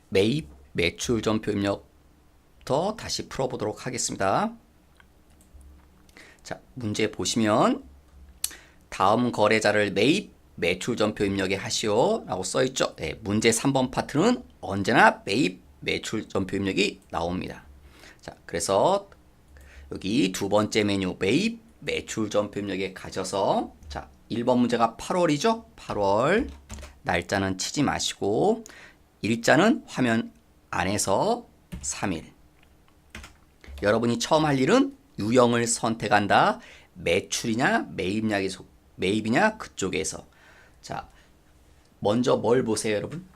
매입 매출 전표 입력부터 다시 풀어보도록 하겠습니다. 자, 문제 보시면 다음 거래자를 매입 매출 전표 입력에 하시오 라고 써있죠. 네, 문제 3번 파트는 언제나 매입 매출 전표 입력이 나옵니다. 자, 그래서 여기 두 번째 메뉴 매입 매출 전표 입력에 가셔서 자, 1번 문제가 8월이죠. 8월 날짜는 치지 마시고 일자는 화면 안에서 3일. 여러분이 처음 할 일은 유형을 선택한다. 매출이냐 매입이냐 그쪽에서. 자, 먼저 뭘 보세요, 여러분?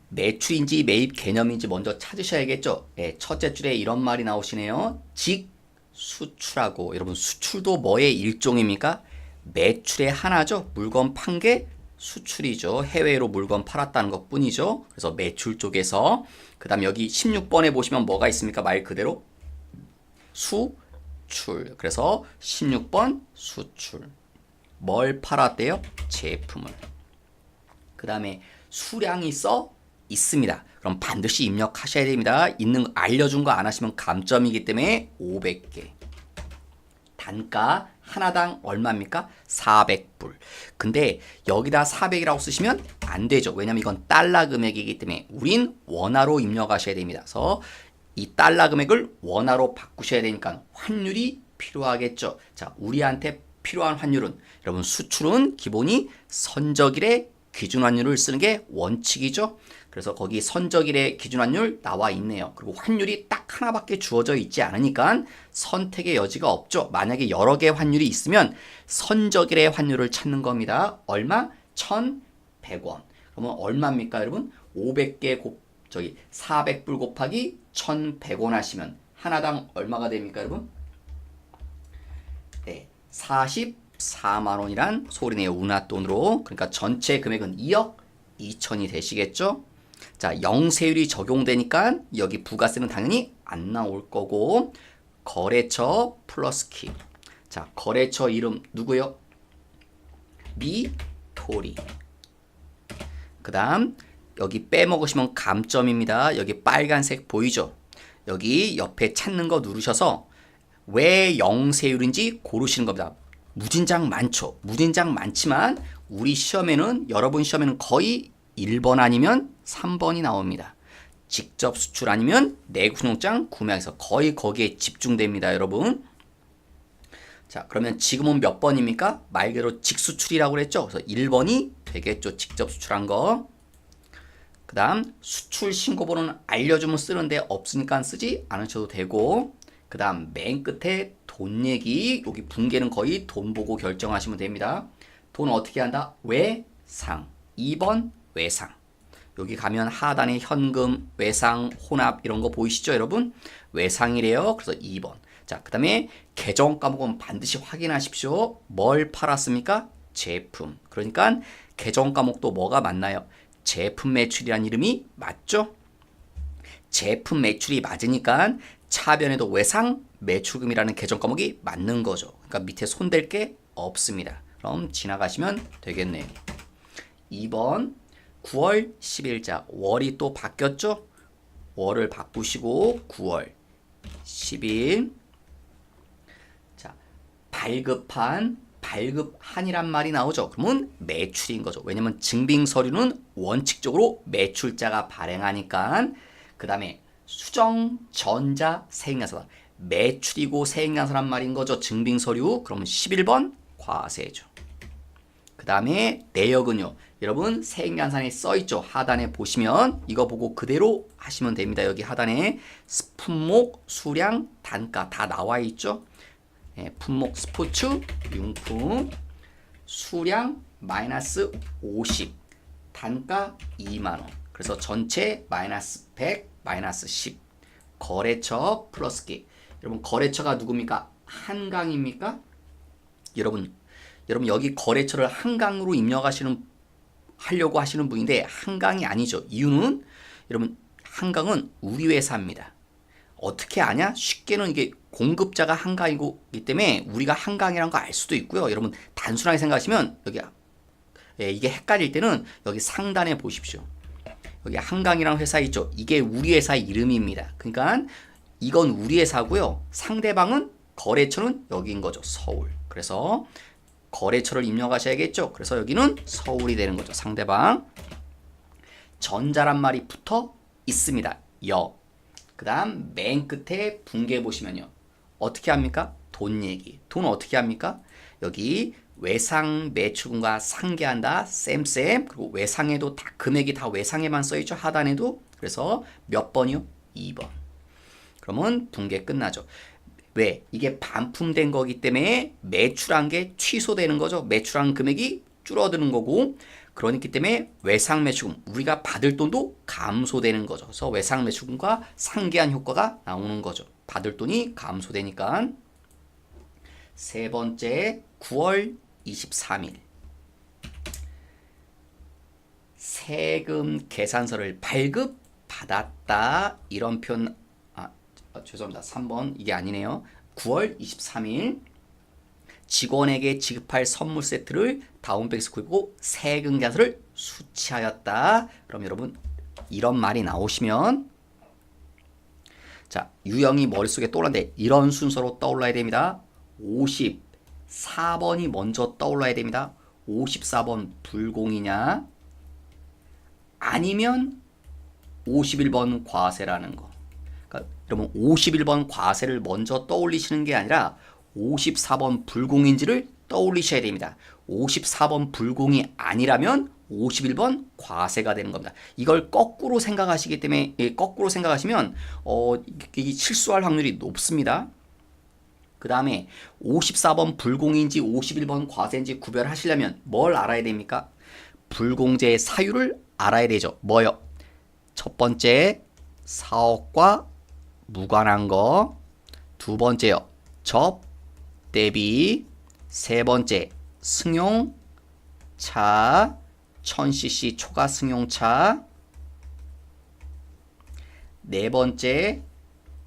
매출인지 매입 개념인지 먼저 찾으셔야겠죠. 네, 첫째 줄에 이런 말이 나오시네요. 직 수출하고. 여러분, 수출도 뭐의 일종입니까? 매출의 하나죠. 물건 판 게 수출이죠. 해외로 물건 팔았다는 것 뿐이죠. 그래서 매출 쪽에서 그 다음 여기 16번에 보시면 뭐가 있습니까? 말 그대로 수출. 그래서 16번 수출. 뭘 팔았대요? 제품을. 그 다음에 수량이 써 있습니다. 그럼 반드시 입력하셔야 됩니다. 있는 거 알려준 거 안 하시면 감점이기 때문에 500개. 단가 하나당 얼마입니까? 400불. 근데 여기다 400이라고 쓰시면 안 되죠. 왜냐면 이건 달러 금액이기 때문에 우린 원화로 입력하셔야 됩니다. 그래서 이 달러 금액을 원화로 바꾸셔야 되니까 환율이 필요하겠죠. 자, 우리한테 필요한 환율은 여러분 수출은 기본이 선적일의 기준 환율을 쓰는 게 원칙이죠. 그래서 거기 선적일의 기준 환율 나와 있네요. 그리고 환율이 딱 하나밖에 주어져 있지 않으니까 선택의 여지가 없죠. 만약에 여러 개 환율이 있으면 선적일의 환율을 찾는 겁니다. 얼마? 1,100원. 그러면 얼마입니까, 여러분? 500개 400불 곱하기 1,100원 하시면 하나당 얼마가 됩니까, 여러분? 네, 44만 원이란 소리네요. 운하돈으로. 그러니까 전체 금액은 2억 2천이 되시겠죠? 자, 영세율이 적용되니까 여기 부가세는 당연히 안 나올 거고 거래처 플러스 키. 자, 거래처 이름 누구요? 미토리. 그 다음 여기 빼먹으시면 감점입니다. 여기 빨간색 보이죠? 여기 옆에 찾는 거 누르셔서 왜 영세율인지 고르시는 겁니다. 무진장 많죠. 무진장 많지만 우리 시험에는 여러분 시험에는 거의 1번 아니면 3번이 나옵니다. 직접 수출 아니면 내구용장 구매해서 거의 거기에 집중됩니다, 여러분. 자, 그러면 지금은 몇 번입니까? 말 그대로 직수출이라고 그랬죠. 그래서 1번이 되겠죠. 직접 수출한 거. 그 다음 수출 신고번호는 알려주면 쓰는데 없으니까 쓰지 않으셔도 되고 그 다음 맨 끝에 돈 얘기. 여기 분계는 거의 돈 보고 결정하시면 됩니다. 돈 어떻게 한다? 외상. 2번 외상. 여기 가면 하단에 현금, 외상, 혼합 이런 거 보이시죠, 여러분? 외상이래요. 그래서 2번. 자, 그 다음에 계정 과목은 반드시 확인하십시오. 뭘 팔았습니까? 제품. 그러니까 계정 과목도 뭐가 맞나요? 제품 매출이란 이름이 맞죠? 제품 매출이 맞으니까 차변에도 외상, 매출금이라는 계정 과목이 맞는 거죠. 그러니까 밑에 손댈 게 없습니다. 그럼 지나가시면 되겠네요. 2번 9월 10일자 월이 또 바뀌었죠? 월을 바꾸시고 9월 10일. 자, 발급한이란 말이 나오죠. 그러면 매출인 거죠. 왜냐면 증빙 서류는 원칙적으로 매출자가 발행하니까. 그 다음에 수정, 전자, 세액량서. 매출이고 세액량서란 말인 거죠. 증빙 서류. 그러면 11번 과세죠. 그 다음에 내역은요. 여러분 세액량산에 써있죠. 하단에 보시면 이거 보고 그대로 하시면 됩니다. 여기 하단에 품목, 수량, 단가 다 나와 있죠. 네, 품목 스포츠, 용품, 수량 마이너스 50, 단가 2만원. 그래서 전체 마이너스 100, 마이너스 10. 거래처 플러스 기. 여러분 거래처가 누굽니까? 한강입니까? 여러분 여기 거래처를 한강으로 하려고 하시는 분인데 한강이 아니죠. 이유는 여러분 한강은 우리 회사입니다. 어떻게 아냐? 쉽게는 이게 공급자가 한강이기 때문에 우리가 한강이라는 거 알 수도 있고요. 여러분 단순하게 생각하시면 여기 이게 헷갈릴 때는 여기 상단에 보십시오. 여기 한강이라는 회사 있죠. 이게 우리 회사 이름입니다. 그러니까 이건 우리 회사고요. 상대방은 거래처는 여기인 거죠. 서울. 그래서 거래처를 입력하셔야겠죠. 그래서 여기는 서울이 되는 거죠. 상대방. 전자란 말이 붙어 있습니다. 그 다음 맨 끝에 붕괴 보시면요. 어떻게 합니까? 돈 얘기. 돈 어떻게 합니까? 여기 외상 매출금과 상계한다. 쌤. 그리고 외상에도 다 금액이 다 외상에만 써있죠. 하단에도. 그래서 몇 번이요? 2번. 그러면 붕괴 끝나죠. 왜? 이게 반품된 거기 때문에 매출한 게 취소되는 거죠. 매출한 금액이 줄어드는 거고, 그렇기 때문에 외상 매출금, 우리가 받을 돈도 감소되는 거죠. 그래서 외상 매출금과 상계한 효과가 나오는 거죠. 받을 돈이 감소되니까. 세 번째, 9월 23일. 세금 계산서를 발급받았다. 이런 표현, 죄송합니다. 3번, 이게 아니네요. 9월 23일. 직원에게 지급할 선물 세트를 다운백스 구입하고 세금 계산서를 수취하였다. 그럼 여러분 이런 말이 나오시면 자 유형이 머릿속에 떠올랐는데 이런 순서로 떠올라야 됩니다. 54번이 먼저 떠올라야 됩니다. 54번 불공이냐 아니면 51번 과세라는 거. 그러니까 여러분 51번 과세를 먼저 떠올리시는 게 아니라 54번 불공인지를 떠올리셔야 됩니다. 54번 불공이 아니라면 51번 과세가 되는 겁니다. 이걸 거꾸로 생각하시기 때문에 거꾸로 생각하시면 이게 실수할 확률이 높습니다. 그 다음에 54번 불공인지 51번 과세인지 구별하시려면 뭘 알아야 됩니까? 불공제의 사유를 알아야 되죠. 뭐요? 첫 번째 사업과 무관한 거. 두 번째요. 접 대비. 세 번째 승용차 1000cc 초과 승용차. 네 번째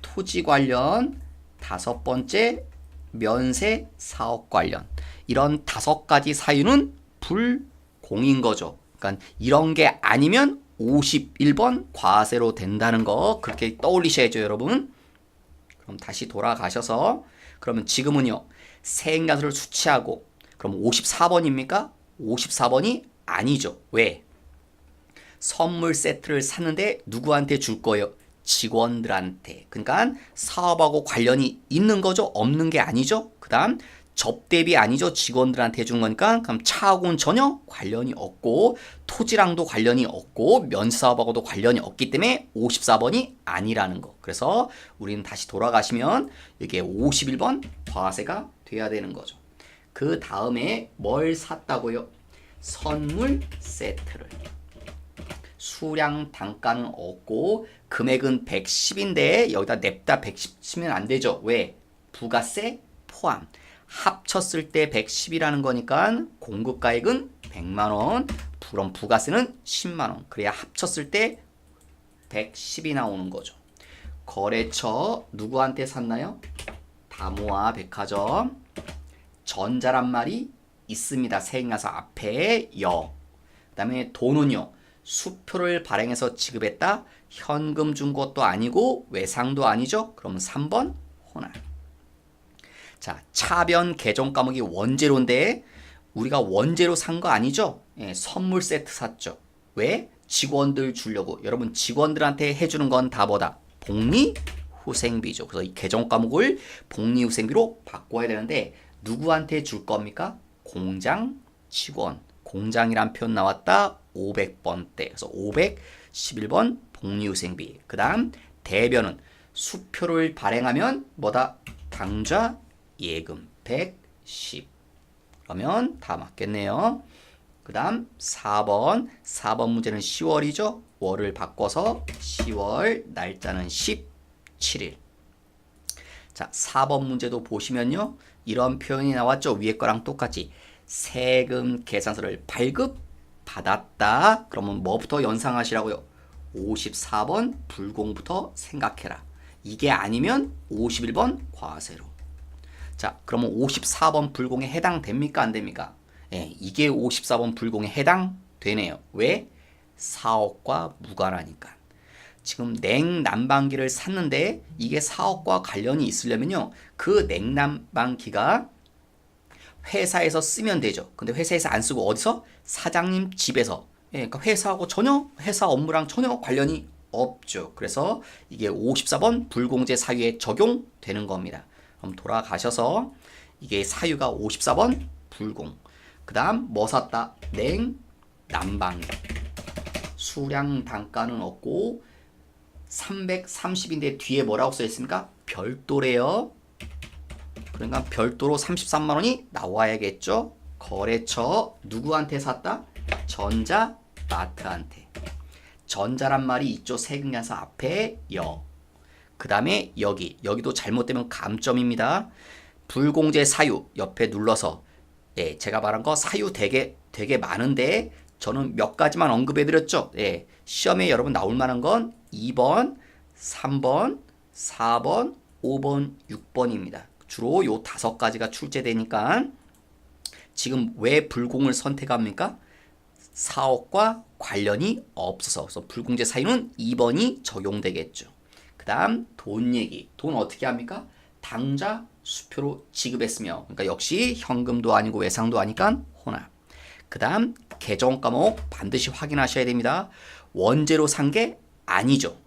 토지 관련. 다섯 번째 면세 사업 관련. 이런 5가지 사유는 불공인 거죠. 그러니까 이런 게 아니면 51번 과세로 된다는 거 그렇게 떠올리셔야죠, 여러분. 그럼 다시 돌아가셔서 그러면 지금은요. 세액과세를 수취하고 그럼 54번입니까? 54번이 아니죠. 왜? 선물 세트를 샀는데 누구한테 줄 거예요? 직원들한테. 그러니까 사업하고 관련이 있는 거죠? 없는 게 아니죠? 그 다음 접대비 아니죠? 직원들한테 준 거니까 그럼 차하고는 전혀 관련이 없고 토지랑도 관련이 없고 면사업하고도 관련이 없기 때문에 54번이 아니라는 거. 그래서 우리는 다시 돌아가시면 이게 51번 과세가 돼야 되는 거죠. 그 다음에 뭘 샀다고요? 선물 세트를. 수량 단가는 없고 금액은 110인데 여기다 냅다 110 치면 안 되죠. 왜? 부가세 포함. 합쳤을 때 110이라는 거니까 공급가액은 100만원. 그럼 부가세는 10만원. 그래야 합쳤을 때 110이 나오는 거죠. 거래처 누구한테 샀나요? 다모아 백화점. 전자란 말이 있습니다. 세액나서 앞에 여. 그 다음에 돈은요. 수표를 발행해서 지급했다. 현금 준 것도 아니고 외상도 아니죠. 그럼 3번 호남. 자, 차변 개정 과목이 원재료인데 우리가 원재료 산 거 아니죠? 선물 세트 샀죠. 왜? 직원들 주려고. 여러분 직원들한테 해주는 건 다 뭐다? 복리후생비죠. 그래서 이 개정 과목을 복리후생비로 바꿔야 되는데 누구한테 줄 겁니까? 공장 직원. 공장이란 표현 나왔다. 500번대. 그래서 511번 복리후생비. 그 다음 대변은 수표를 발행하면 뭐다? 당좌 예금 110. 그러면 다 맞겠네요. 그 다음 4번. 4번 문제는 10월이죠. 월을 바꿔서 10월 날짜는 17일. 자, 4번 문제도 보시면요. 이런 표현이 나왔죠. 위에 거랑 똑같이. 세금 계산서를 발급받았다. 그러면 뭐부터 연상하시라고요? 54번 불공부터 생각해라. 이게 아니면 51번 과세로. 자, 그러면 54번 불공에 해당됩니까? 안 됩니까? 이게 54번 불공에 해당되네요. 왜? 사업과 무관하니까. 지금 냉난방기를 샀는데 이게 사업과 관련이 있으려면요. 그 냉난방기가 회사에서 쓰면 되죠. 근데 회사에서 안 쓰고 어디서? 사장님 집에서. 예, 그러니까 회사하고 전혀 회사 업무랑 전혀 관련이 없죠. 그래서 이게 54번 불공제 사유에 적용되는 겁니다. 그럼 돌아가셔서 이게 사유가 54번 불공. 그 다음 뭐 샀다? 냉난방기. 수량 단가는 없고 330인데 뒤에 뭐라고 써 있습니까? 별도래요. 그러니까 별도로 33만 원이 나와야겠죠. 거래처 누구한테 샀다? 전자마트한테. 전자란 말이 있죠. 세금계산서 앞에 여. 그 다음에 여기도 잘못되면 감점입니다. 불공제 사유 옆에 눌러서 예, 제가 말한 거 사유 되게 많은데 저는 몇 가지만 언급해 드렸죠. 예, 시험에 여러분 나올 만한 건 2번, 3번, 4번, 5번, 6번입니다. 주로 요 5가지가 출제되니까 지금 왜 불공을 선택합니까? 사업과 관련이 없어서. 그래서 불공제 사유는 2번이 적용되겠죠. 그 다음 돈 얘기. 돈 어떻게 합니까? 당좌 수표로 지급했으며, 그러니까 역시 현금도 아니고 외상도 아니까 혼합. 그 다음 계정 과목 반드시 확인하셔야 됩니다. 원재로 산 게 아니죠.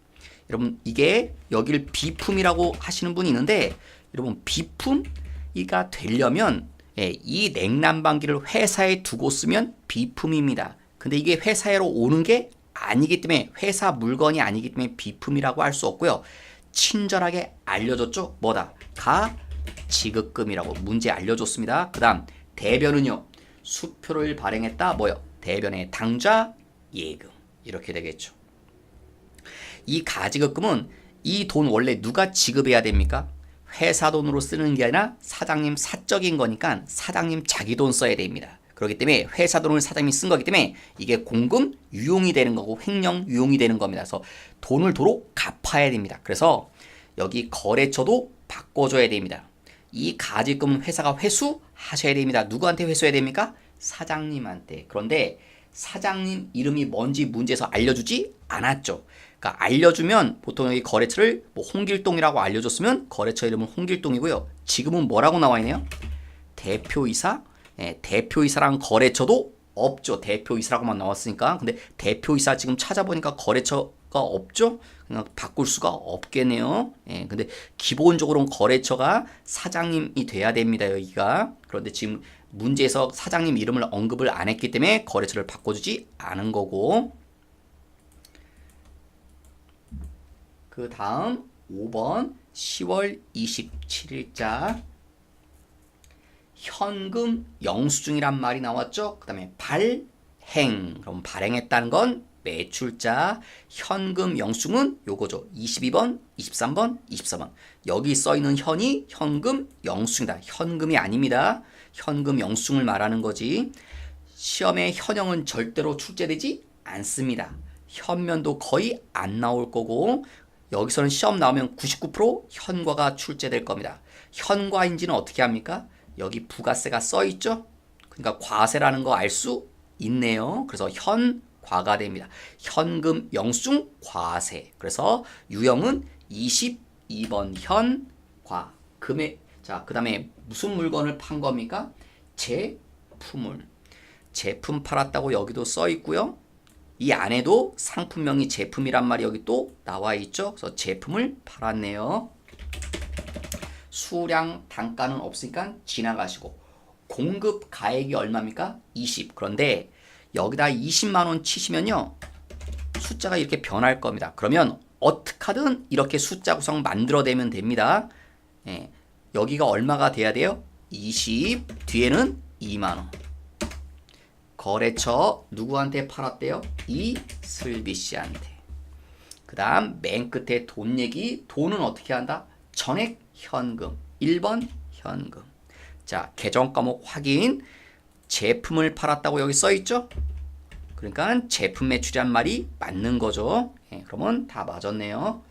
여러분 이게 여기를 비품이라고 하시는 분이 있는데, 여러분 비품이가 되려면 예, 이 냉난방기를 회사에 두고 쓰면 비품입니다. 근데 이게 회사로 오는 게 아니기 때문에, 회사 물건이 아니기 때문에 비품이라고 할 수 없고요. 친절하게 알려줬죠. 뭐다? 가지급금이라고 문제 알려줬습니다. 그 다음 대변은요. 수표를 발행했다. 뭐요? 대변의 당좌 예금. 이렇게 되겠죠. 이 가지급금은 이 돈 원래 누가 지급해야 됩니까? 회사 돈으로 쓰는 게 아니라 사장님 사적인 거니까 사장님 자기 돈 써야 됩니다. 그렇기 때문에 회사 돈을 사장님이 쓴 거기 때문에 이게 공금 유용이 되는 거고 횡령 유용이 되는 겁니다. 그래서 돈을 도로 갚아야 됩니다. 그래서 여기 거래처도 바꿔줘야 됩니다. 이 가지금은 회사가 회수하셔야 됩니다. 누구한테 회수해야 됩니까? 사장님한테. 그런데 사장님 이름이 뭔지 문제에서 알려주지 않았죠. 그러니까 알려주면 보통 여기 거래처를 뭐 홍길동이라고 알려줬으면 거래처 이름은 홍길동이고요. 지금은 뭐라고 나와 있네요? 대표이사. 네, 대표이사랑 거래처도 없죠. 대표이사라고만 나왔으니까. 근데 대표이사 지금 찾아보니까 거래처가 없죠. 그냥 바꿀 수가 없겠네요. 예, 근데 기본적으로는 거래처가 사장님이 돼야 됩니다. 여기가. 그런데 지금 문제에서 사장님 이름을 언급을 안 했기 때문에 거래처를 바꿔주지 않은 거고. 그 다음 5번 10월 27일자 현금 영수증이란 말이 나왔죠. 그 다음에 발행. 그럼 발행했다는 건 매출자. 현금 영수증은 요거죠. 22번, 23번, 24번. 여기 써있는 현이 현금 영수증이다. 현금이 아닙니다. 현금 영수증을 말하는 거지. 시험에 현형은 절대로 출제되지 않습니다. 현면도 거의 안 나올 거고, 여기서는 시험 나오면 99% 현과가 출제될 겁니다. 현과인지는 어떻게 합니까? 여기 부가세가 써 있죠? 그러니까 과세라는 거 알 수 있네요. 그래서 현과가 됩니다. 현금 영수증 과세. 그래서 유형은 22번 현과. 자, 그 다음에 무슨 물건을 판 겁니까? 제품을. 제품 팔았다고 여기도 써 있고요. 이 안에도 상품명이 제품이란 말이 여기 또 나와 있죠. 그래서 제품을 팔았네요. 수량 단가는 없으니까 지나가시고, 공급 가액이 얼마입니까? 20. 그런데 여기다 20만 원 치시면요, 숫자가 이렇게 변할 겁니다. 그러면 어떻게 하든 이렇게 숫자 구성 만들어내면 됩니다. 예, 여기가 얼마가 돼야 돼요? 20. 뒤에는 2만 원. 거래처 누구한테 팔았대요? 이슬비 씨한테. 그 다음 맨 끝에 돈 얘기. 돈은 어떻게 한다? 전액 현금. 1번 현금. 자, 계정 과목 확인. 제품을 팔았다고 여기 써있죠? 그러니까 제품 매출이란 말이 맞는 거죠. 예, 그러면 다 맞았네요.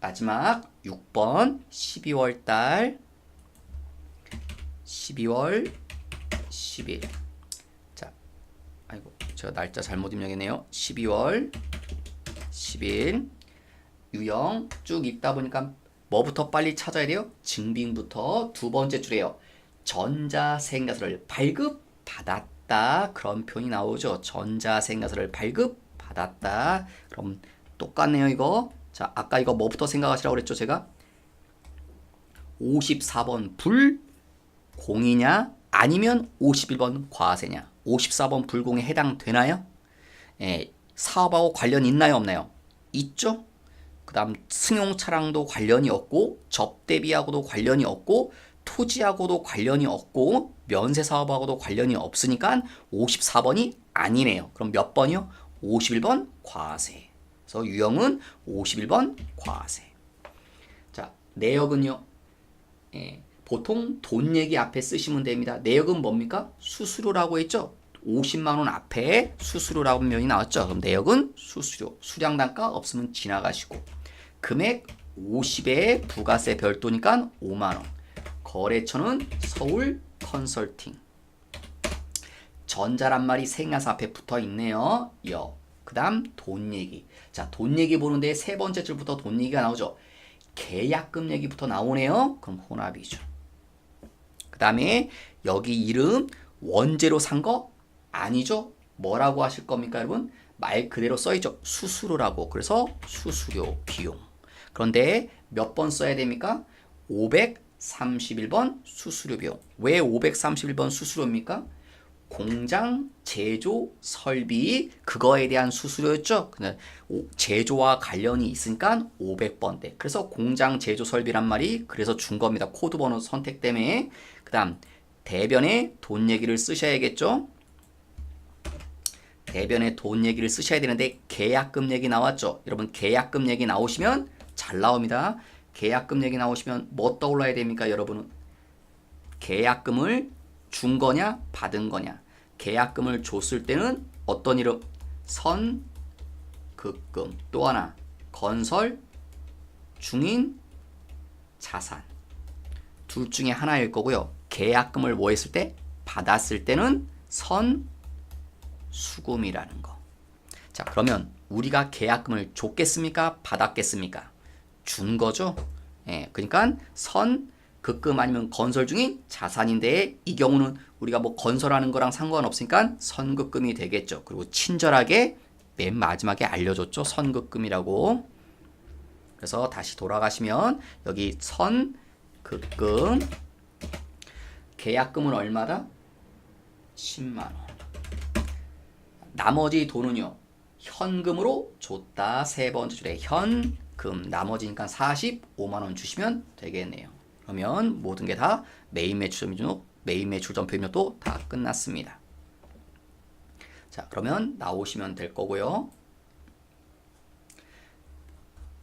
마지막 6번 12월 달 12월 10일. 자, 아이고. 제가 날짜 잘못 입력했네요. 12월 10일 유형 쭉 읽다 보니까 뭐부터 빨리 찾아야 돼요? 증빙부터 두 번째 줄에요. 전자생가설을 발급받았다. 그런 표현이 나오죠. 전자생가설을 발급받았다. 그럼 똑같네요, 이거. 자, 아까 이거 뭐부터 생각하시라고 그랬죠, 제가? 54번 불공이냐 아니면 51번 과세냐. 54번 불공에 해당되나요? 예, 사업하고 관련 있나요, 없나요? 있죠? 그 다음 승용 차량도 관련이 없고 접대비하고도 관련이 없고 토지하고도 관련이 없고 면세 사업하고도 관련이 없으니까 54번이 아니네요. 그럼 몇 번이요? 51번 과세. 그래서 유형은 51번 과세. 자, 내역은요. 예, 보통 돈 얘기 앞에 쓰시면 됩니다. 내역은 뭡니까? 수수료라고 했죠. 50만 원 앞에 수수료라고 면이 나왔죠. 그럼 내역은 수수료. 수량 단가 없으면 지나가시고. 금액 50에 부가세 별도니까 5만 원. 거래처는 서울 컨설팅. 전자란 말이 생각사 앞에 붙어 있네요. 그 다음 돈 얘기. 자, 돈 얘기 보는데 세 번째 줄부터 돈 얘기가 나오죠. 계약금 얘기부터 나오네요. 그럼 혼합이죠. 그 다음에 여기 이름 원재료 산 거 아니죠? 뭐라고 하실 겁니까, 여러분? 말 그대로 써있죠. 수수료라고. 그래서 수수료 비용. 그런데 몇 번 써야 됩니까? 531번 수수료 비용. 왜 531번 수수료입니까? 공장 제조 설비 그거에 대한 수수료였죠. 근데 제조와 관련이 있으니까 500번대. 그래서 공장 제조 설비란 말이 그래서 준 겁니다. 코드 번호 선택 때문에. 그다음 대변에 돈 얘기를 쓰셔야겠죠. 대변에 돈 얘기를 쓰셔야 되는데 계약금 얘기 나왔죠. 여러분 계약금 얘기 나오시면 잘 나옵니다. 계약금 얘기 나오시면 뭐 떠올라야 됩니까, 여러분은? 계약금을 준 거냐 받은 거냐. 계약금을 줬을 때는 어떤 이름? 선급금. 또 하나 건설 중인 자산. 둘 중에 하나일 거고요. 계약금을 뭐 했을 때? 받았을 때는 선수금이라는 거. 자, 그러면 우리가 계약금을 줬겠습니까? 받았겠습니까? 준 거죠. 예, 그러니까 선급금 아니면 건설 중인 자산인데 이 경우는 우리가 뭐 건설하는 거랑 상관없으니까 선급금이 되겠죠. 그리고 친절하게 맨 마지막에 알려줬죠. 선급금이라고. 그래서 다시 돌아가시면 여기 선급금 계약금은 얼마다? 10만 원. 나머지 돈은요. 현금으로 줬다. 세 번째 줄에 현금 나머지니까 45만 원 주시면 되겠네요. 그러면 모든 게 다 메인 매출 전표입력도 다 끝났습니다. 자, 그러면 나오시면 될 거고요.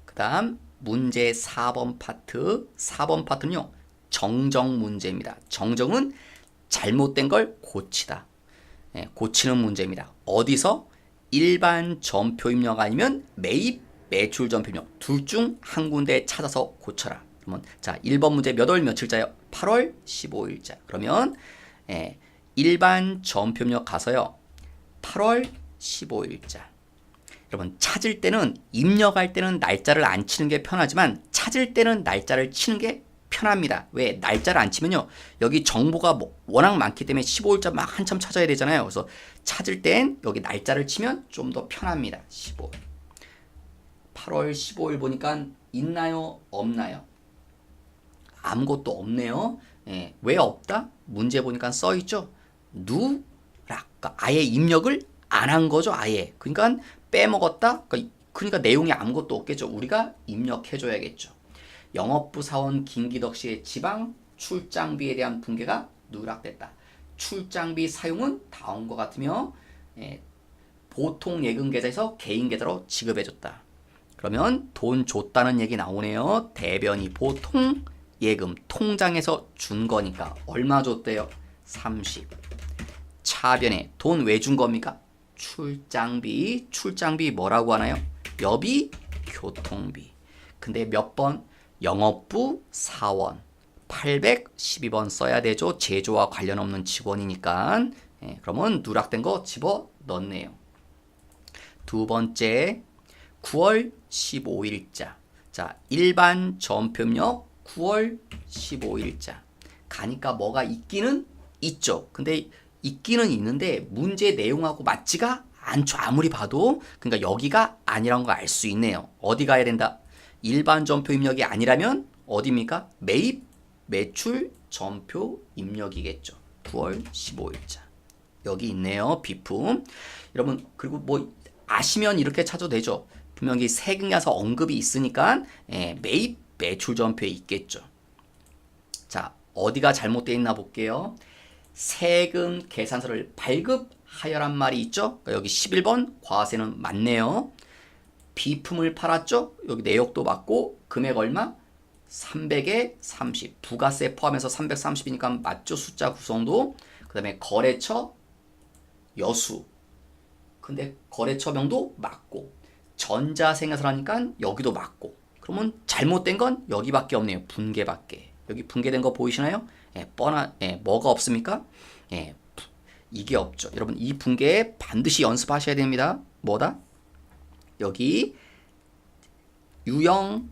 그 다음 문제 4번 파트. 4번 파트는요. 정정 문제입니다. 정정은 잘못된 걸 고치다. 예, 고치는 문제입니다. 어디서? 일반 전표 입력 아니면 매입 매출 전표 입력 둘 중 한 군데 찾아서 고쳐라. 그러면 자, 1번 문제 몇 월 며칠자요? 8월 15일자. 그러면 일반 전표 입력 가서요. 8월 15일자. 여러분 찾을 때는 입력할 때는 날짜를 안 치는 게 편하지만 찾을 때는 날짜를 치는 게 편합니다. 왜? 날짜를 안 치면요. 여기 정보가 워낙 많기 때문에 15일자 막 한참 찾아야 되잖아요. 그래서 찾을 땐 여기 날짜를 치면 좀 더 편합니다. 15일. 8월 15일 보니까 있나요? 없나요? 아무것도 없네요. 예, 왜 없다? 문제 보니까 써있죠. 누락. 아예 입력을 안 한 거죠. 아예. 그러니까 빼먹었다. 그러니까 내용이 아무것도 없겠죠. 우리가 입력해줘야겠죠. 영업부 사원 김기덕 씨의 지방 출장비에 대한 분계가 누락됐다. 출장비 사용은 다음과 같으며 보통 예금 계좌에서 개인 계좌로 지급해줬다. 그러면 돈 줬다는 얘기 나오네요. 대변이 보통 예금 통장에서 준 거니까 얼마 줬대요? 30. 차변에 돈 왜 준 겁니까? 출장비. 출장비 뭐라고 하나요? 여비 교통비. 근데 몇 번? 영업부 사원 812번 써야 되죠. 제조와 관련 없는 직원이니까. 그러면 누락된 거 집어 넣네요. 두 번째 9월 15일자. 자, 일반 전표입력 9월 15일자. 가니까 뭐가 있기는 있죠. 근데 있기는 있는데 문제 내용하고 맞지가 않죠. 아무리 봐도. 그러니까 여기가 아니라는 걸 알 수 있네요. 어디 가야 된다? 일반 전표 입력이 아니라면 어디입니까? 매입, 매출, 전표 입력이겠죠. 9월 15일자. 여기 있네요. 비품. 여러분 그리고 뭐 아시면 이렇게 찾아도 되죠. 분명히 세금에서 언급이 있으니까 매입, 매출 전표에 있겠죠. 자, 어디가 잘못되어 있나 볼게요. 세금 계산서를 발급하여란 말이 있죠. 그러니까 여기 11번 과세는 맞네요. 비품을 팔았죠. 여기 내역도 맞고 금액 얼마? 300에 30. 부가세 포함해서 330이니까 맞죠. 숫자 구성도. 그 다음에 거래처 여수. 근데 거래처명도 맞고 전자생산하니까 여기도 맞고. 그러면 잘못된 건 여기밖에 없네요. 분계밖에. 여기 분계된 거 보이시나요? 뭐가 없습니까? 이게 없죠. 여러분 이 분계 반드시 연습하셔야 됩니다. 뭐다? 여기 유형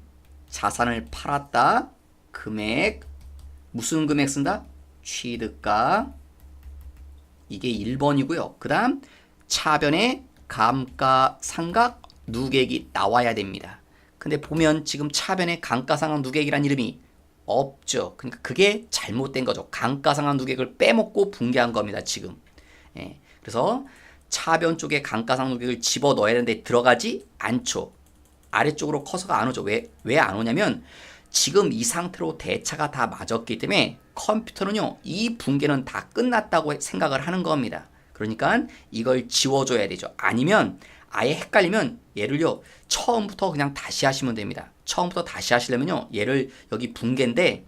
자산을 팔았다. 금액 무슨 금액 쓴다? 취득가. 이게 1번이고요. 그 다음 차변에 감가상각 누계액이 나와야 됩니다. 근데 보면 지금 차변에 감가상각 누계액이란 이름이 없죠. 그러니까 그게 잘못된 거죠. 감가상각 누계액을 빼먹고 분계한 겁니다. 지금. 그래서 차변 쪽에 감가상각 누계액을 집어넣어야 되는데 들어가지 않죠. 아래쪽으로 커서가 안 오죠. 왜 안 오냐면 지금 이 상태로 대차가 다 맞았기 때문에 컴퓨터는요. 이 분계는 다 끝났다고 생각을 하는 겁니다. 그러니까 이걸 지워줘야 되죠. 아니면 아예 헷갈리면 얘를요. 처음부터 그냥 다시 하시면 됩니다. 처음부터 다시 하시려면요. 얘를 여기 분계인데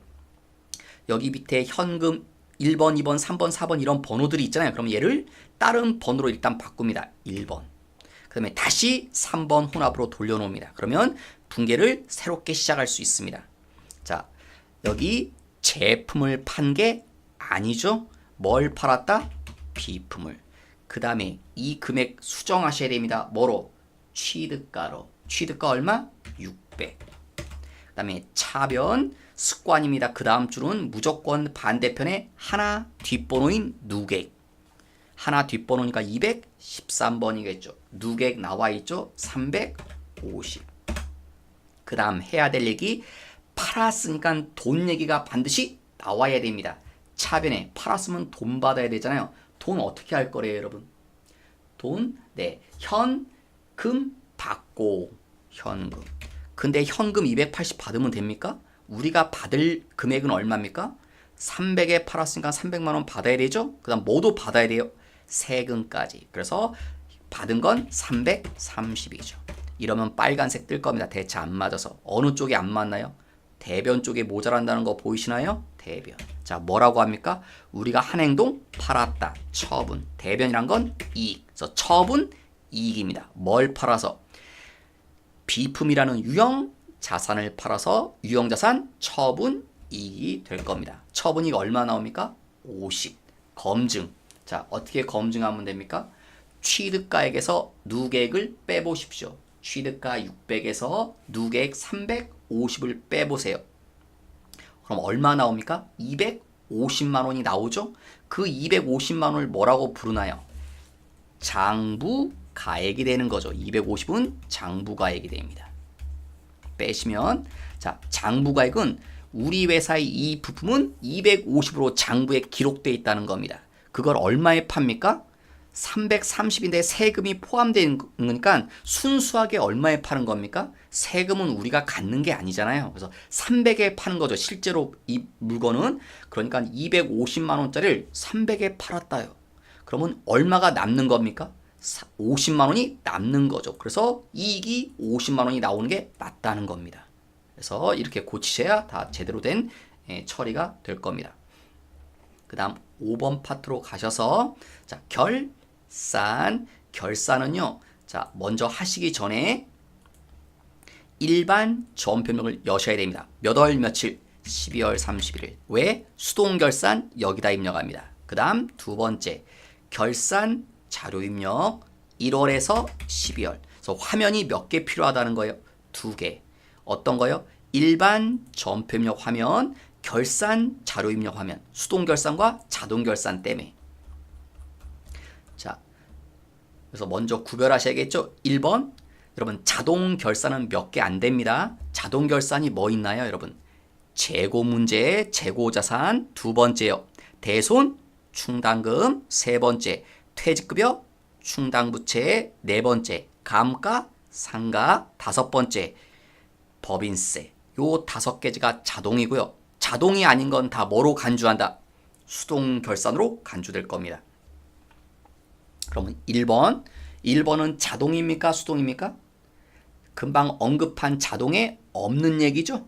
여기 밑에 현금 1번, 2번, 3번, 4번 이런 번호들이 있잖아요. 그럼 얘를 다른 번호로 일단 바꿉니다. 1번. 그 다음에 다시 3번 혼합으로 돌려놓습니다. 그러면 분계를 새롭게 시작할 수 있습니다. 자, 여기 제품을 판 게 아니죠. 뭘 팔았다? 비품을. 그 다음에 이 금액 수정하셔야 됩니다. 뭐로? 취득가로. 취득가 얼마? 600. 그 다음에 차변 습관입니다. 그 다음 줄은 무조건 반대편에 하나 뒷번호인 누객. 하나 뒷번호니까 213번이겠죠. 누객 나와 있죠. 350. 그 다음 해야 될 얘기 팔았으니까 돈 얘기가 반드시 나와야 됩니다. 차변에 팔았으면 돈 받아야 되잖아요. 돈 어떻게 할 거래요, 여러분? 돈, 현금 받고 현금. 근데 현금 280 받으면 됩니까? 우리가 받을 금액은 얼마입니까? 300에 팔았으니까 300만 원 받아야 되죠? 그 다음 뭐도 받아야 돼요? 세금까지. 그래서 받은 건 330이죠. 이러면 빨간색 뜰 겁니다. 대차 안 맞아서. 어느 쪽이 안 맞나요? 대변 쪽에 모자란다는 거 보이시나요? 대변. 자, 뭐라고 합니까? 우리가 한 행동 팔았다. 처분. 대변이란 건 이익. 그래서 처분 이익입니다. 뭘 팔아서? 비품이라는 유형 자산을 팔아서 유형 자산 처분 이익이 될 겁니다. 처분이익 얼마 나옵니까? 50. 검증. 자, 어떻게 검증하면 됩니까? 취득가액에서 누계액을 빼보십시오. 취득가 600에서 누계액 350을 빼보세요. 그럼 얼마 나옵니까? 250만 원이 나오죠? 그 250만 원을 뭐라고 부르나요? 장부가액이 되는 거죠. 250은 장부가액이 됩니다. 빼시면 자, 장부가액은 우리 회사의 이 부품은 250으로 장부에 기록되어 있다는 겁니다. 그걸 얼마에 팝니까? 330인데 세금이 포함된 거니까 순수하게 얼마에 파는 겁니까? 세금은 우리가 갖는 게 아니잖아요. 그래서 300에 파는 거죠. 실제로 이 물건은. 그러니까 250만 원짜리를 300에 팔았다요. 그러면 얼마가 남는 겁니까? 50만 원이 남는 거죠. 그래서 이익이 50만 원이 나오는 게 맞다는 겁니다. 그래서 이렇게 고치셔야 다 제대로 된 처리가 될 겁니다. 그 다음 5번 파트로 가셔서 자, 결산은요. 자, 먼저 하시기 전에 일반 전표명을 여셔야 됩니다. 몇 월 며칠? 12월 31일. 왜? 수동결산 여기다 입력합니다. 그 다음 두 번째 결산 자료 입력 1월에서 12월. 그래서 화면이 몇 개 필요하다는 거예요? 2개. 어떤 거요? 일반 점표 입력 화면, 결산 자료 입력 화면. 수동 결산과 자동 결산 때문에. 자, 그래서 먼저 구별하셔야겠죠? 1번. 여러분, 자동 결산은 몇 개 안 됩니다. 자동 결산이 뭐 있나요, 여러분? 재고 문제, 재고 자산. 2번째요. 대손, 충당금. 3번째. 퇴직급여, 충당부채. 4번째. 감가, 상가. 5번째. 법인세. 요 5개가 자동이고요. 자동이 아닌 건 다 뭐로 간주한다? 수동 결산으로 간주될 겁니다. 그러면 1번. 1번은 자동입니까? 수동입니까? 금방 언급한 자동에 없는 얘기죠.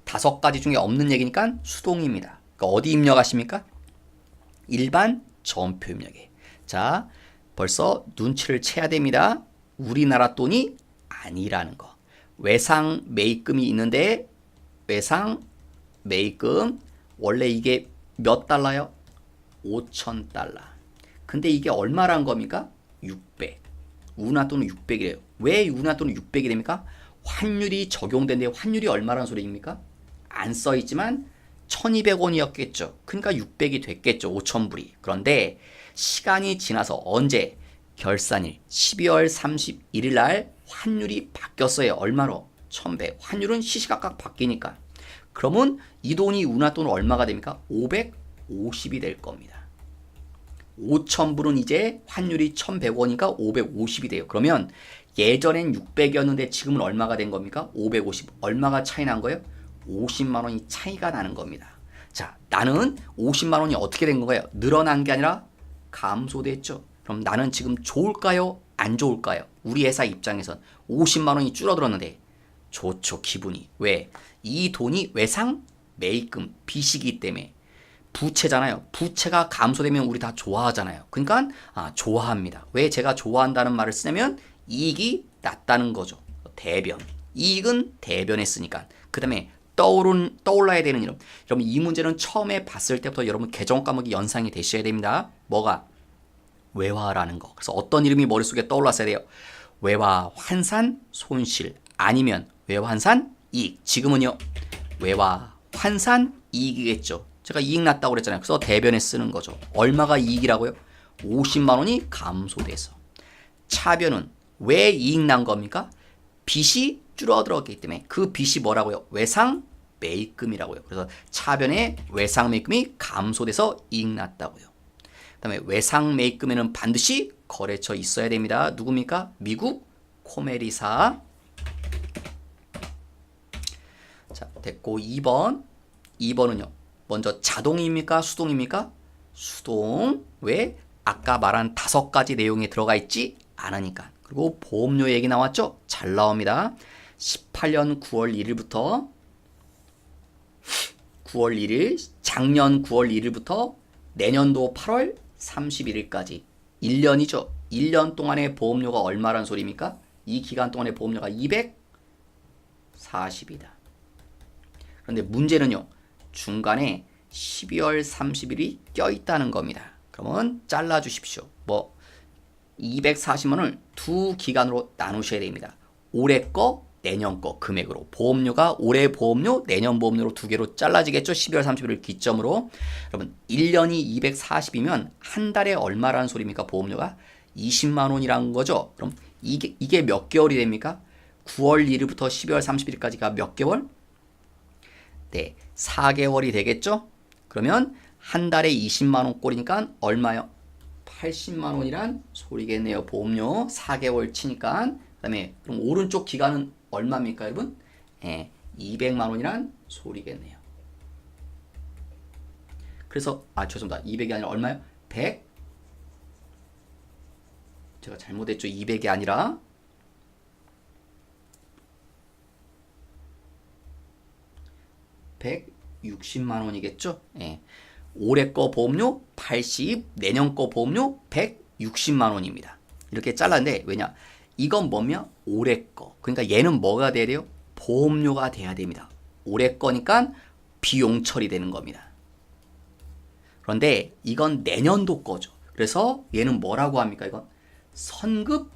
5가지 중에 없는 얘기니까 수동입니다. 그러니까 어디 입력하십니까? 일반 점표 입력에. 자, 벌써 눈치를 채야 됩니다. 우리나라 돈이 아니라는 거. 외상 매입금이 있는데 외상 매입금 원래 이게 몇 달러요? 5,000달러. 근데 이게 얼마란 겁니까? 600. 우리나라 돈은 600이래요. 왜 우리나라 돈은 600이 됩니까? 환율이 적용된데 환율이 얼마란 소리입니까? 안 써있지만 1200원이었겠죠. 그러니까 600이 됐겠죠. 5,000불이. 그런데 시간이 지나서 언제? 결산일 12월 31일 날 환율이 바뀌었어요. 얼마로? 1100. 환율은 시시각각 바뀌니까. 그러면 이 돈이 우리나라 돈은 얼마가 됩니까? 550이 될 겁니다. 5,000불은 이제 환율이 1,100원이니까 550이 돼요. 그러면 예전엔 600이었는데 지금은 얼마가 된 겁니까? 550. 얼마가 차이 난 거예요? 50만 원이 차이가 나는 겁니다. 자, 나는 50만 원이 어떻게 된 건가요? 늘어난 게 아니라 감소됐죠. 그럼 나는 지금 좋을까요? 안 좋을까요? 우리 회사 입장에선 50만 원이 줄어들었는데 좋죠, 기분이. 왜? 이 돈이 외상 매입금 빚이기 때문에. 부채잖아요. 부채가 감소되면 우리 다 좋아하잖아요. 그러니까 좋아합니다. 왜 제가 좋아한다는 말을 쓰냐면 이익이 낮다는 거죠. 대변. 이익은 대변했으니까. 그 다음에 떠올라야 되는 이름. 여러분 이 문제는 처음에 봤을 때부터 여러분 개정 과목이 연상이 되셔야 됩니다. 뭐가? 외화라는 거. 그래서 어떤 이름이 머릿속에 떠올랐어야 돼요. 외화 환산 손실 아니면 외화 환산 이익. 지금은요. 외화 환산 이익이겠죠. 제가 이익 났다고 그랬잖아요. 그래서 대변에 쓰는 거죠. 얼마가 이익이라고요? 50만 원이 감소돼서. 차변은 왜 이익 난 겁니까? 빚이 줄어들었기 때문에. 그 빚이 뭐라고요? 외상 매입금이라고요. 그래서 차변에 외상 매입금이 감소돼서 이익 났다고요. 그 다음에 외상 매입금에는 반드시 거래처 있어야 됩니다. 누굽니까? 미국 코메리사. 자, 됐고 2번. 2번은요. 먼저 자동입니까? 수동입니까? 수동. 왜? 아까 말한 5가지 내용이 들어가 있지 않으니까. 그리고 보험료 얘기 나왔죠? 잘 나옵니다. 18년 9월 1일부터 9월 1일, 작년 9월 1일부터 내년도 8월 31일까지 1년이죠. 1년 동안의 보험료가 얼마란 소리입니까? 이 기간 동안의 보험료가 240이다. 그런데 문제는요. 중간에 12월 30일이 껴있다는 겁니다. 그러면 잘라주십시오. 240만 원을 두 기간으로 나누셔야 됩니다. 올해 거, 내년 거 금액으로. 보험료가 올해 보험료, 내년 보험료로 두 개로 잘라지겠죠. 12월 30일 기점으로. 여러분 1년이 240이면 한 달에 얼마라는 소리입니까? 보험료가 20만 원이라는 거죠. 그럼 이게 몇 개월이 됩니까? 9월 1일부터 12월 30일까지가 몇 개월? 네, 4개월이 되겠죠? 그러면 한 달에 20만 원 꼴이니까 얼마요? 80만 원이란 소리겠네요. 보험료 4개월 치니까. 그 다음에 그럼 오른쪽 기간은 얼마입니까, 여러분? 200만 원이란 소리겠네요. 그래서 죄송합니다. 200이 아니라 얼마요? 100. 제가 잘못했죠. 200이 아니라 160만 원이겠죠? 올해 거 보험료 80, 내년 거 보험료 160만 원입니다. 이렇게 잘랐는데 왜냐? 이건 뭐냐? 올해 거. 그러니까 얘는 뭐가 돼야 돼요? 보험료가 돼야 됩니다. 올해 거니까 비용 처리되는 겁니다. 그런데 이건 내년도 거죠. 그래서 얘는 뭐라고 합니까? 이건 선급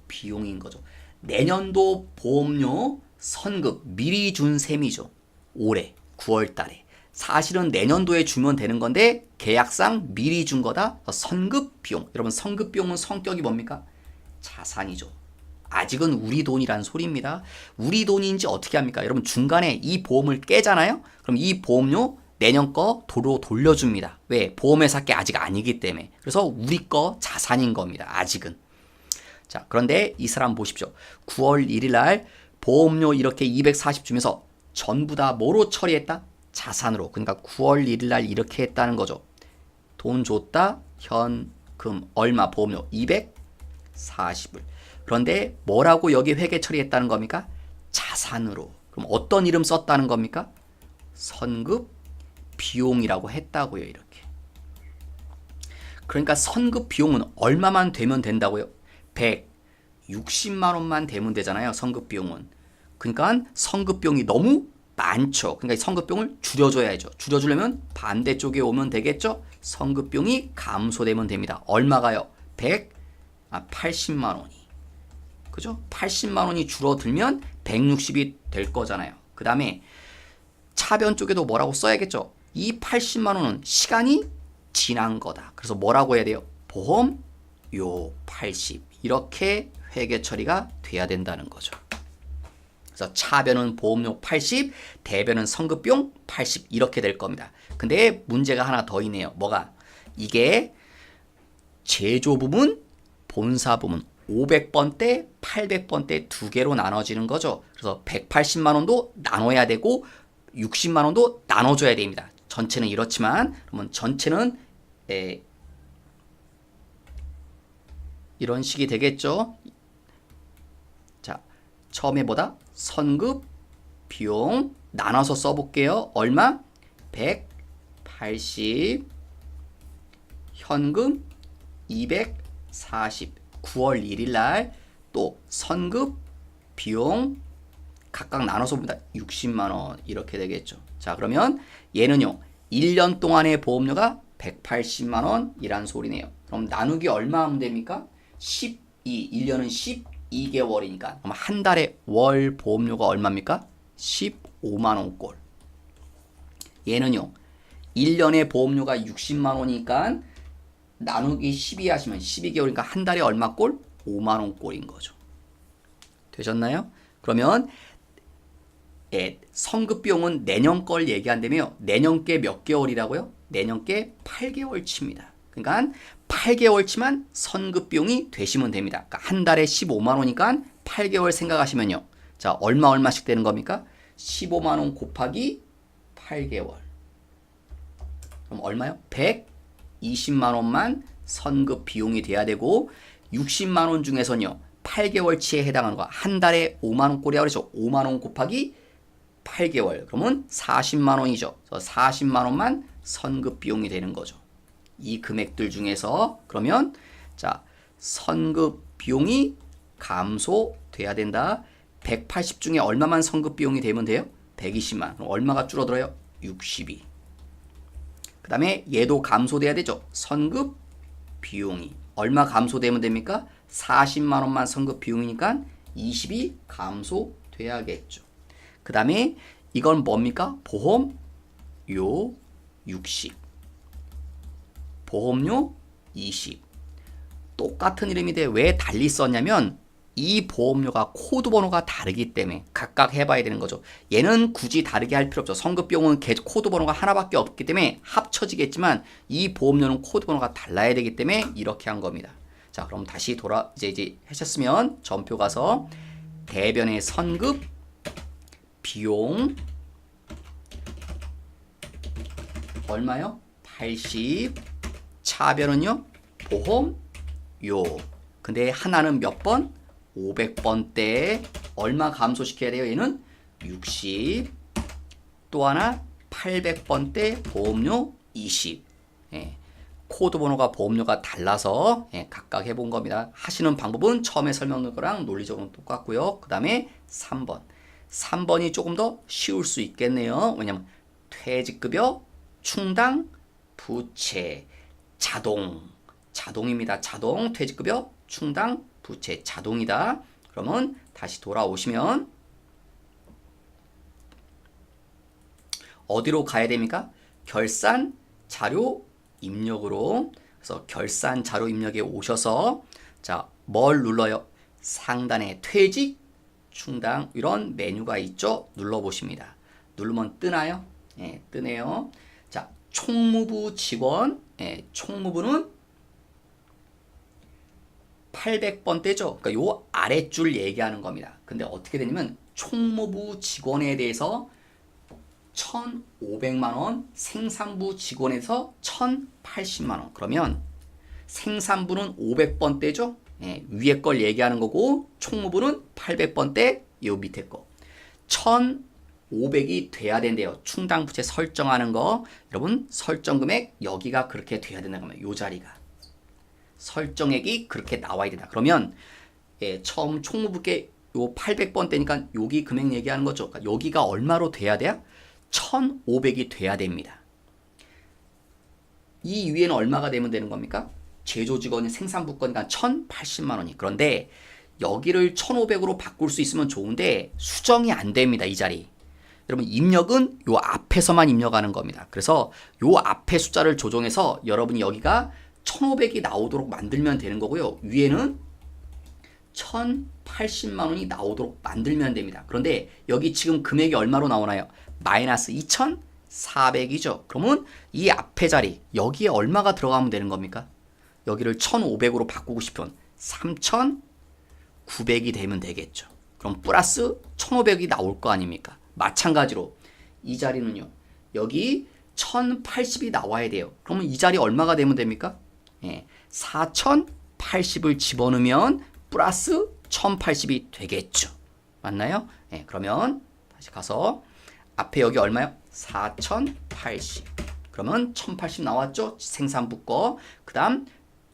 비용인 거죠. 내년도 보험료 선급 미리 준 셈이죠. 올해 9월 달에. 사실은 내년도에 주면 되는 건데 계약상 미리 준 거다. 선급 비용. 여러분 선급 비용은 성격이 뭡니까? 자산이죠. 아직은 우리 돈이란 소리입니다. 우리 돈인지 어떻게 합니까? 여러분 중간에 이 보험을 깨잖아요. 그럼 이 보험료 내년 거 도로 돌려줍니다. 왜? 보험회사 게 아직 아니기 때문에. 그래서 우리 거 자산인 겁니다. 아직은. 자, 그런데 이 사람 보십시오. 9월 1일 날 보험료 이렇게 240 주면서 전부 다 뭐로 처리했다? 자산으로. 그러니까 9월 1일 날 이렇게 했다는 거죠. 돈 줬다. 현금 얼마 보험료 240불. 그런데 뭐라고 여기 회계 처리했다는 겁니까? 자산으로. 그럼 어떤 이름 썼다는 겁니까? 선급 비용이라고 했다고요. 이렇게. 그러니까 선급 비용은 얼마만 되면 된다고요? 160만 원만 되면 되잖아요. 선급 비용은. 그러니까 선급 비용이 너무 많죠. 그러니까 선급 비용을 줄여줘야죠. 줄여주려면 반대쪽에 오면 되겠죠. 선급 비용이 감소되면 됩니다. 얼마가요? 80만 원이. 그죠? 80만 원이 줄어들면 160이 될 거잖아요. 그 다음에 차변 쪽에도 뭐라고 써야겠죠? 이 80만 원은 시간이 지난 거다. 그래서 뭐라고 해야 돼요? 보험 요 80 이렇게 회계 처리가 돼야 된다는 거죠. 그래서 차변은 보험료 80, 대변은 선급비용 80 이렇게 될 겁니다. 근데 문제가 하나 더 있네요. 뭐가? 이게 제조 부문, 본사 부문 500번대, 800번대 두 개로 나눠지는 거죠. 그래서 180만 원도 나눠야 되고 60만 원도 나눠줘야 됩니다. 전체는 이렇지만 그러면 전체는 이런 식이 되겠죠. 자, 처음에 뭐다? 선급 비용 나눠서 써볼게요. 얼마? 180 현금 240 9월 1일 날 또 선급 비용 각각 나눠서 봅니다. 60만 원 이렇게 되겠죠. 자, 그러면 얘는요. 1년 동안의 보험료가 180만 원이란 소리네요. 그럼 나누기 얼마 하면 됩니까? 1년은 12개월이니까 그럼 한 달에 월 보험료가 얼마입니까? 15만 원꼴. 얘는요. 1년의 보험료가 60만 원이니까 나누기 12 하시면 12개월이니까 한 달에 얼마 꼴? 5만 원 꼴인 거죠. 되셨나요? 그러면 선급 비용은 내년 걸 얘기한다며요. 내년 게 몇 개월이라고요? 내년 게 8개월치입니다. 그러니까 8개월치만 선급 비용이 되시면 됩니다. 그러니까 한 달에 15만 원이니까 8개월 생각하시면요. 자, 얼마씩 되는 겁니까? 15만 원 곱하기 8개월. 그럼 얼마요? 120만 원만 선급 비용이 돼야 되고 60만 원 중에서는요. 8개월치에 해당하는 거 한 달에 5만 원 꼴이라고 그랬죠. 5만 원 곱하기 8개월. 그러면 40만 원이죠. 그래서 40만 원만 선급 비용이 되는 거죠. 이 금액들 중에서 그러면 자, 선급 비용이 감소돼야 된다. 180 중에 얼마만 선급 비용이 되면 돼요? 120만. 그럼 얼마가 줄어들어요? 62. 그 다음에 얘도 감소돼야 되죠. 선급 비용이 얼마 감소되면 됩니까? 40만 원만 선급 비용이니까 20이 감소돼야겠죠. 그 다음에 이건 뭡니까? 보험료 60 보험료 20 똑같은 이름인데 왜 달리 썼냐면 이 보험료가 코드 번호가 다르기 때문에 각각 해봐야 되는 거죠. 얘는 굳이 다르게 할 필요 없죠. 선급비용은 코드 번호가 하나밖에 없기 때문에 합쳐지겠지만 이 보험료는 코드 번호가 달라야 되기 때문에 이렇게 한 겁니다. 자, 그럼 다시 이제 하셨으면 전표 가서 대변의 선급 비용 얼마요? 80 차변은요? 보험료. 근데 하나는 몇 번? 500번대 얼마 감소시켜야 돼요? 얘는 60. 또 하나 800번대 보험료 20. 코드 번호가 보험료가 달라서 각각 해본 겁니다. 하시는 방법은 처음에 설명한 거랑 논리적으로는 똑같고요. 그 다음에 3번. 3번이 조금 더 쉬울 수 있겠네요. 왜냐면 퇴직급여, 충당, 부채, 자동, 자동입니다. 자동 퇴직급여 충당 부채 자동이다. 그러면 다시 돌아오시면 어디로 가야 됩니까? 결산 자료 입력으로. 그래서 결산 자료 입력에 오셔서 자, 뭘 눌러요? 상단에 퇴직, 충당 이런 메뉴가 있죠? 눌러보십니다. 누르면 뜨나요? 예, 뜨네요. 자, 총무부 직원, 예, 총무부는 800번대죠. 그러니까 요 아랫줄 얘기하는 겁니다. 근데 어떻게 되냐면 총무부 직원에 대해서 1,500만 원, 생산부 직원에서 1,080만 원. 그러면 생산부는 500번대죠. 예, 위에 걸 얘기하는 거고 총무부는 800번대 요 밑에 거. 1,500이 돼야 된대요. 충당 부채 설정하는 거. 여러분 설정 금액 여기가 그렇게 돼야 된다는 겁니다. 요 자리가. 설정액이 그렇게 나와야 된다. 그러면 예, 처음 총무부께 요 800번대니까 여기 금액 얘기하는 거죠. 그러니까 여기가 얼마로 돼야 돼요? 1,500이 돼야 됩니다. 이 위에는 얼마가 되면 되는 겁니까? 제조 직원이 생산부 거니까 1,080만 원이. 그런데 여기를 1,500으로 바꿀 수 있으면 좋은데 수정이 안 됩니다. 이 자리. 여러분 입력은 요 앞에서만 입력하는 겁니다. 그래서 요 앞에 숫자를 조정해서 여러분이 여기가 1,500이 나오도록 만들면 되는 거고요. 위에는 1,080만 원이 나오도록 만들면 됩니다. 그런데 여기 지금 금액이 얼마로 나오나요? 마이너스 2,400이죠. 그러면 이 앞에 자리 여기에 얼마가 들어가면 되는 겁니까? 여기를 1,500으로 바꾸고 싶으면 3,900이 되면 되겠죠. 그럼 플러스 1,500이 나올 거 아닙니까? 마찬가지로 이 자리는요. 여기 1,080이 나와야 돼요. 그러면 이 자리 얼마가 되면 됩니까? 예, 4,080을 집어넣으면 플러스 1,080이 되겠죠. 맞나요? 예, 그러면 다시 가서 앞에 여기 얼마요? 4,080. 그러면 1,080 나왔죠? 생산부 거. 그 다음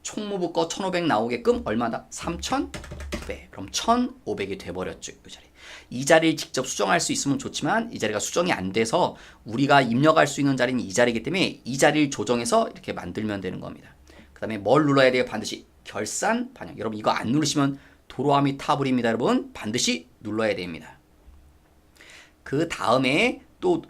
총무부 거 1,500 나오게끔 얼마다? 3,900. 그럼 1,500이 돼버렸죠. 이 자리. 이 자리를 직접 수정할 수 있으면 좋지만 이 자리가 수정이 안 돼서 우리가 입력할 수 있는 자리는 이 자리이기 때문에 이 자리를 조정해서 이렇게 만들면 되는 겁니다. 그 다음에 뭘 눌러야 돼요? 반드시 결산 반영. 여러분 이거 안 누르시면 도로아미 타블입니다. 여러분 반드시 눌러야 됩니다. 그 다음에 또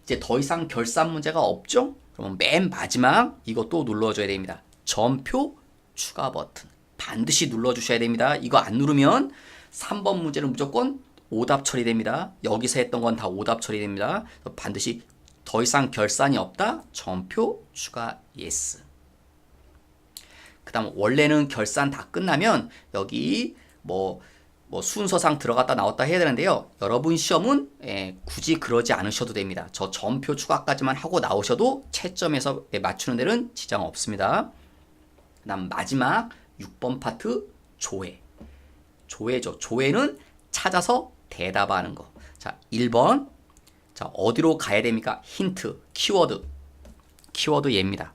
이제 더 이상 결산 문제가 없죠? 그러면 맨 마지막 이거 또 눌러줘야 됩니다. 전표 추가 버튼 반드시 눌러주셔야 됩니다. 이거 안 누르면 3번 문제는 무조건 오답 처리됩니다. 여기서 했던 건 다 오답 처리됩니다. 반드시 더 이상 결산이 없다. 전표 추가 예스. 그 다음 원래는 결산 다 끝나면 여기 뭐 순서상 들어갔다 나왔다 해야 되는데요. 여러분 시험은 굳이 그러지 않으셔도 됩니다. 저 전표 추가까지만 하고 나오셔도 채점에서 맞추는 데는 지장 없습니다. 그 다음 마지막 6번 파트 조회. 조회죠. 조회는 찾아서 대답하는 거. 자, 1번. 자, 어디로 가야 됩니까? 힌트, 키워드. 키워드 얘입니다.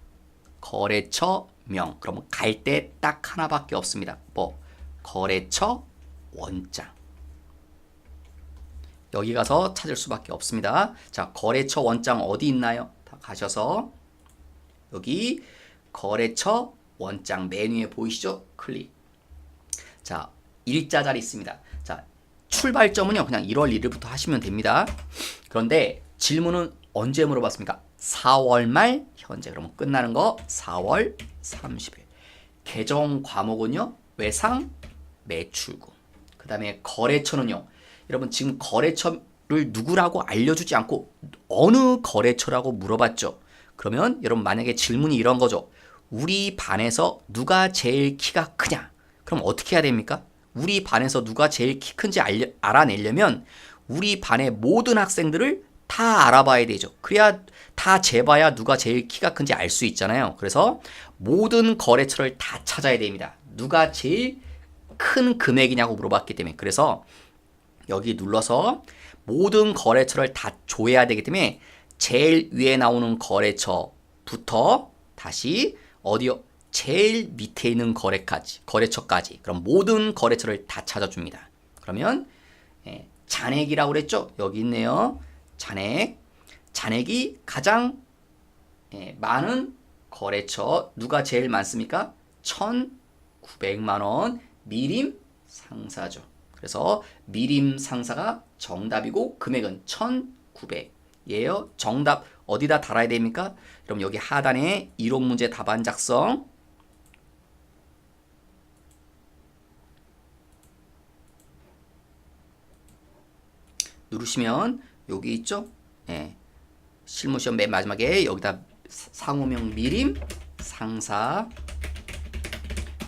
거래처명. 그러면 갈 때 딱 하나밖에 없습니다. 뭐? 거래처 원장. 여기 가서 찾을 수밖에 없습니다. 자, 거래처 원장 어디 있나요? 다 가셔서 여기 거래처 원장 메뉴에 보이시죠? 클릭. 자, 일자 자리 있습니다. 자, 출발점은요. 그냥 1월 1일부터 하시면 됩니다. 그런데 질문은 언제 물어봤습니까? 4월 말 현재. 그러면 끝나는 거 4월 30일. 계정 과목은요. 외상 매출금. 그 다음에 거래처는요. 여러분 지금 거래처를 누구라고 알려주지 않고 어느 거래처라고 물어봤죠. 그러면 여러분 만약에 질문이 이런 거죠. 우리 반에서 누가 제일 키가 크냐? 그럼 어떻게 해야 됩니까? 우리 반에서 누가 제일 키 큰지 알아내려면 우리 반의 모든 학생들을 다 알아봐야 되죠. 그래야 다 재봐야 누가 제일 키가 큰지 알 수 있잖아요. 그래서 모든 거래처를 다 찾아야 됩니다. 누가 제일 큰 금액이냐고 물어봤기 때문에. 그래서 여기 눌러서 모든 거래처를 다 조회해야 되기 때문에 제일 위에 나오는 거래처부터 다시 어디요? 제일 밑에 있는 거래처까지. 그럼 모든 거래처를 다 찾아줍니다. 그러면 잔액이라고 그랬죠? 여기 있네요. 잔액이 가장 많은 거래처 누가 제일 많습니까? 1,900만 원 미림 상사죠. 그래서 미림 상사가 정답이고 금액은 1,900이에요. 정답 어디다 달아야 됩니까? 그럼 여기 하단에 이론 문제 답안 작성 누르시면 여기 있죠? 예. 실무시험 맨 마지막에 여기다 상호명 미림 상사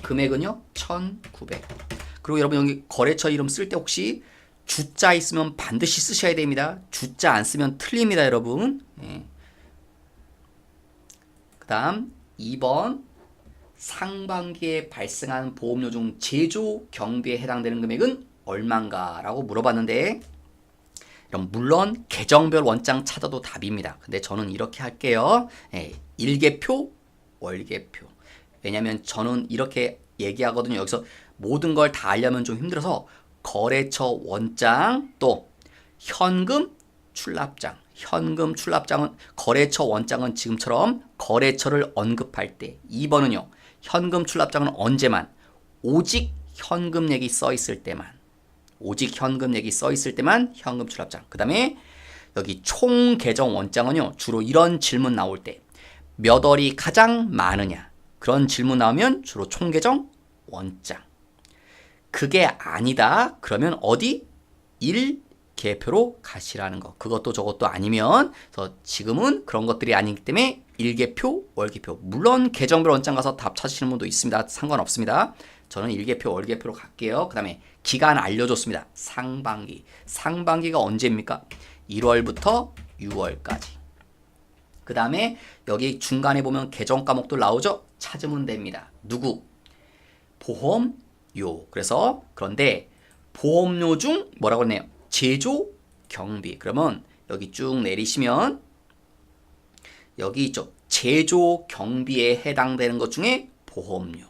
금액은요 1,900. 그리고 여러분 여기 거래처 이름 쓸 때 혹시 주자 있으면 반드시 쓰셔야 됩니다. 주자 안 쓰면 틀립니다, 여러분. 예. 그 다음 2번 상반기에 발생한 보험료 중 제조 경비에 해당되는 금액은 얼마인가 라고 물어봤는데 물론 계정별 원장 찾아도 답입니다. 근데 저는 이렇게 할게요. 예, 일계표, 월계표. 왜냐면 저는 이렇게 얘기하거든요. 여기서 모든 걸 다 알려면 좀 힘들어서 거래처 원장 또 현금 출납장. 현금 출납장은 거래처 원장은 지금처럼 거래처를 언급할 때 2번은요. 현금 출납장은 언제만 오직 현금액이 써 있을 때만 오직 현금액이 써 있을 때만 현금 출납장. 그 다음에 여기 총 계정 원장은요. 주로 이런 질문 나올 때 몇 월이 가장 많으냐. 그런 질문 나오면 주로 총 계정 원장. 그게 아니다. 그러면 어디? 1계표로 가시라는 거. 그것도 저것도 아니면 그래서 지금은 그런 것들이 아니기 때문에 1계표, 월계표. 물론 계정별 원장 가서 답 찾으시는 분도 있습니다. 상관없습니다. 저는 1계표, 월계표로 갈게요. 그 다음에 기간 알려줬습니다. 상반기. 상반기가 언제입니까? 1월부터 6월까지. 그 다음에 여기 중간에 보면 계정 과목도 나오죠? 찾으면 됩니다. 누구? 보험료. 그래서 그런데 보험료 중 뭐라고 했네요? 제조 경비. 그러면 여기 쭉 내리시면 여기 있죠? 제조 경비에 해당되는 것 중에 보험료.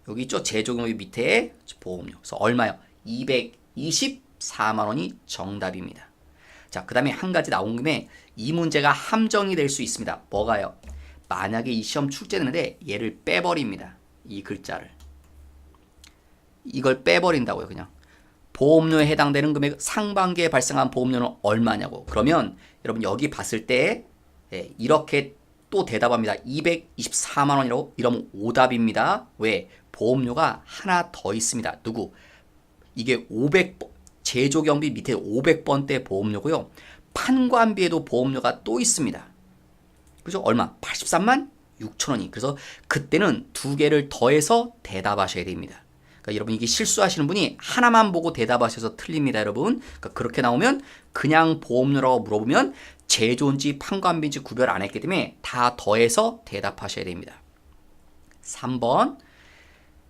여기 있죠? 제조 경비 밑에 보험료. 그래서 얼마요? 224만 원이 정답입니다. 자, 그 다음에 한 가지 나온 김에 이 문제가 함정이 될 수 있습니다. 뭐가요? 만약에 이 시험 출제되는데 얘를 빼버립니다. 이 글자를. 이걸 빼버린다고요, 그냥. 보험료에 해당되는 금액, 상반기에 발생한 보험료는 얼마냐고. 그러면 여러분 여기 봤을 때 이렇게 또 대답합니다. 224만 원이라고. 이러면 오답입니다. 왜? 보험료가 하나 더 있습니다. 누구? 이게 500번. 제조경비 밑에 500번대 보험료고요. 판관비에도 보험료가 또 있습니다. 그죠? 얼마? 83만 6천 원이. 그래서 그때는 두 개를 더해서 대답하셔야 됩니다. 그러니까 여러분 이게 실수하시는 분이 하나만 보고 대답하셔서 틀립니다, 여러분. 그러니까 그렇게 나오면 그냥 보험료라고 물어보면 제조인지 판관비인지 구별 안 했기 때문에 다 더해서 대답하셔야 됩니다. 3번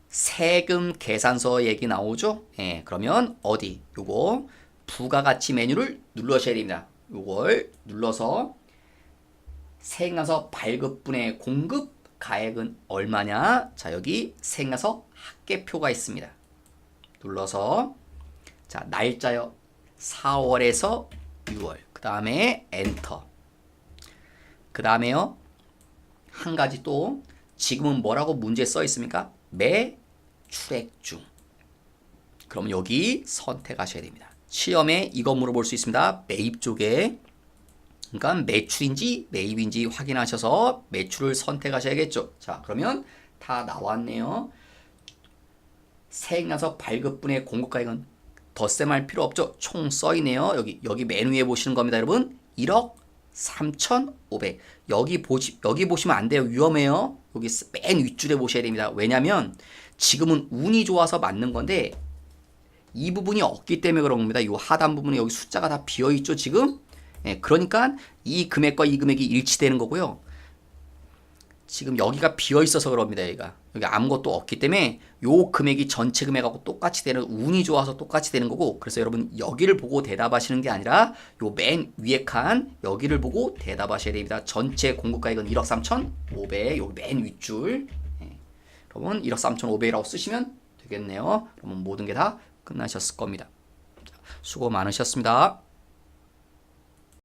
세금 계산서 얘기 나오죠? 예, 그러면 어디? 요거 부가가치 메뉴를 눌러셔야 됩니다. 요걸 눌러서 세금서 발급분의 공급 가액은 얼마냐? 자, 여기 세금서 합계표가 있습니다. 눌러서 자, 날짜요. 4월에서 6월. 그 다음에 엔터. 그 다음에요. 한 가지 또 지금은 뭐라고 문제에 써 있습니까? 매출액 중. 그럼 여기 선택하셔야 됩니다. 시험에 이거 물어볼 수 있습니다. 매입 쪽에. 그러니까 매출인지 매입인지 확인하셔서 매출을 선택하셔야겠죠. 자, 그러면 다 나왔네요. 세액나서 발급분의 공급가액은 덧셈할 필요 없죠. 총 써있네요. 여기 맨 위에 보시는 겁니다, 여러분. 1억 3,500. 여기 보시면 안 돼요. 위험해요. 여기 맨 윗줄에 보셔야 됩니다. 왜냐면 지금은 운이 좋아서 맞는 건데 이 부분이 없기 때문에 그런 겁니다. 이 하단 부분에 여기 숫자가 다 비어 있죠, 지금. 예, 그러니까 이 금액과 이 금액이 일치되는 거고요. 지금 여기가 비어 있어서 그럽니다. 여기 아무것도 없기 때문에 요 금액이 전체 금액하고 똑같이 되는, 운이 좋아서 똑같이 되는 거고, 그래서 여러분 여기를 보고 대답하시는 게 아니라 요 맨 위에 칸 여기를 보고 대답하셔야 됩니다. 전체 공급가액은 1억 3,500. 요 맨 윗줄. 예. 여러분 1억 3,500이라고 쓰시면 되겠네요. 그러면 모든 게 다 끝나셨을 겁니다. 수고 많으셨습니다.